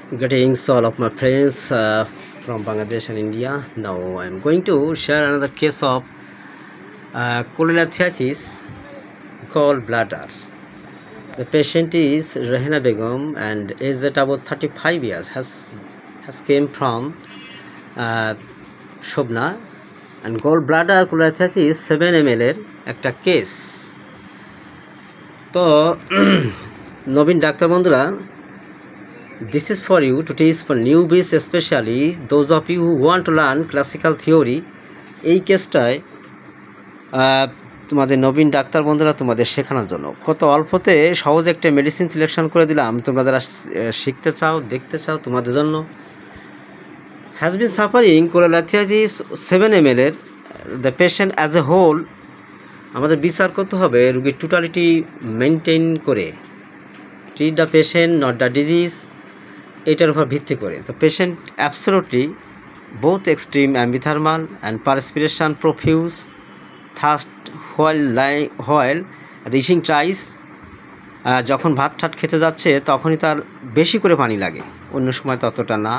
Greetings all of my friends from Bangladesh and India. Now I am going to share another case of cholecystitis called bladder. The patient is Rahina Begum and is at about 35 years. Has came from Shobna and gallbladder cholecystitis 7 ml এর একটা case. তো নবীন doctor বন্ধুরা, this is for you to teach for newbies, especially those of you who want to learn classical theory. এই কেসটায় তোমাদের নবীন doctor বন্ধুরা তোমাদের শেখানোর জন্য কত অল্পতে সহজ একটা মেডিসিন সিলেকশন করে দিলাম। তোমরা যারা শিখতে চাও, দেখতে চাও, তোমাদের জন্য has been suffering cholecystitis 7 ml এর the patient as a whole। আমাদের বিচার করতে হবে রোগীর টোটালিটি মেনটেন করে, treat the patient not the disease, এটার উপর ভিত্তি করে। তো patient absolutely both extreme ambithermal and perspiration profuse thirst while the eating tries. যখন ভাত ঠাট খেতে যাচ্ছে তখনই তার বেশি করে পানি লাগে, অন্য সময় ততটা না।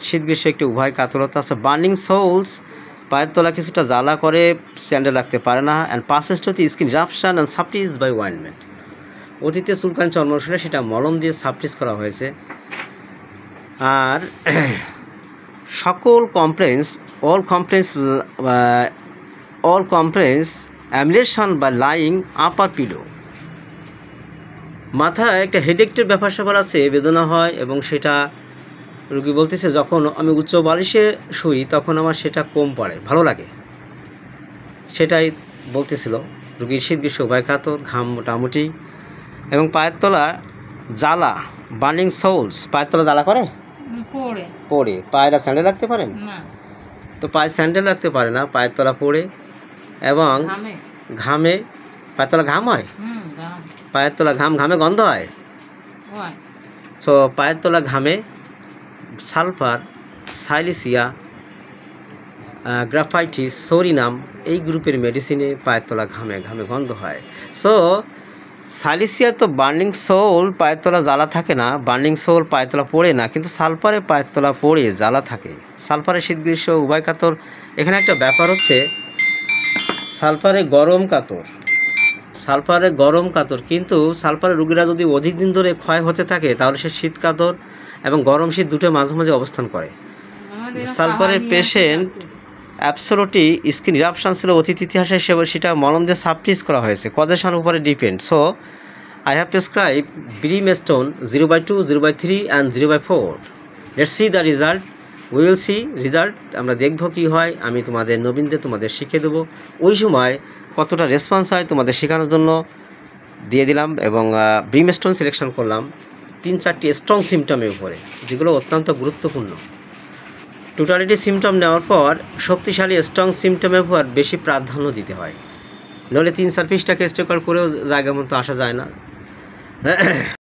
শীত গ্রীষ্ম একটু উভয় কাতরতা আছে। বার্নিং সোলস, পায়ের তলা কিছুটা জ্বালা করে, স্যান্ডেল রাখতে পারে না। And passes to the skin eruption and suppressed by ointment. অতীতে চুলকানি চর্মরোগ সেটা মলম দিয়ে সাপ্টিস করা হয়েছে। আর সকল কমপ্লেন্স অল কমপ্লেন্স অ্যামলেশন বা লাইং আপার পিলো। মাথায় একটা হেডেকটের ব্যাপার স্যাপার আছে, বেদনা হয় এবং সেটা রুগী বলতেছে যখন আমি উচ্চ বালিশে শুই তখন আমার সেটা কম পড়ে, ভালো লাগে, সেটাই বলতেছিল। রুগীর শীত গ্রীষ্ম উভয় কাতর, ঘাম মোটামুটি এবং পায়ের তলা জ্বালা। বার্নিং সোলস, পায়ের তলা জ্বালা করে, পড়ে। পায়েরা স্যান্ডেল রাখতে পারেন না, তো পায়ে স্যান্ডেল রাখতে পারে না, পায়ের তলা পড়ে এবং ঘামে। পায়ের তলা ঘাম হয়, পায়ের তলা ঘামে গন্ধ হয়। সো পায়ের তলা ঘামে সালফার, সাইলিসিয়া, গ্রাফাইটিস, সোরিনাম এই গ্রুপের মেডিসিনে পায়ের তলা ঘামে গন্ধ হয়। সো সাইলিসিয়া তো বার্নিং সোল, পায়ের তলা জ্বালা থাকে না, বার্নিং সোল পায়ের তলা পড়ে না, কিন্তু সালফারে পায়ের তলা পড়ে জ্বালা থাকে। সালফারে শীত গ্রীষ্ম উভয় কাতর। এখানে একটা ব্যাপার হচ্ছে সালফারে গরম কাতর, কিন্তু সালফারে রুগীরা যদি অধিক দিন ধরে ক্ষয় হতে থাকে তাহলে সে শীত কাতর এবং গরম শীত দুটো মাঝে অবস্থান করে। সালফারের পেশেন্ট অ্যাবসোলুটলি স্কিন ইরাপশন ছিল অতীত ইতিহাসে, সেটা মলম দিয়ে সাবটিস করা হয়েছে, কজেশনের উপরে depend. So I have prescribed brimstone 0/2, 0/3 and 0/4। Let's see the result, we will see result. আমরা দেখব কী হয়। আমি তোমাদের নবীনদের তোমাদের শিখিয়ে দেবো, ওই সময় কতটা রেসপন্স হয় তোমাদের শেখানোর জন্য দিয়ে দিলাম। এবং ব্রিমেস্টোন সিলেকশন করলাম 3-4টি স্ট্রং সিমটমের উপরে, যেগুলো অত্যন্ত গুরুত্বপূর্ণ। টোটালিটি সিমটম নেওয়ার পর শক্তিশালী স্ট্রং সিমটমের উপর বেশি প্রাধান্য দিতে হয়, নইলে 3-4 পৃষ্ঠাকে স্টেকার করেও জায়গা মতো আসা যায় না।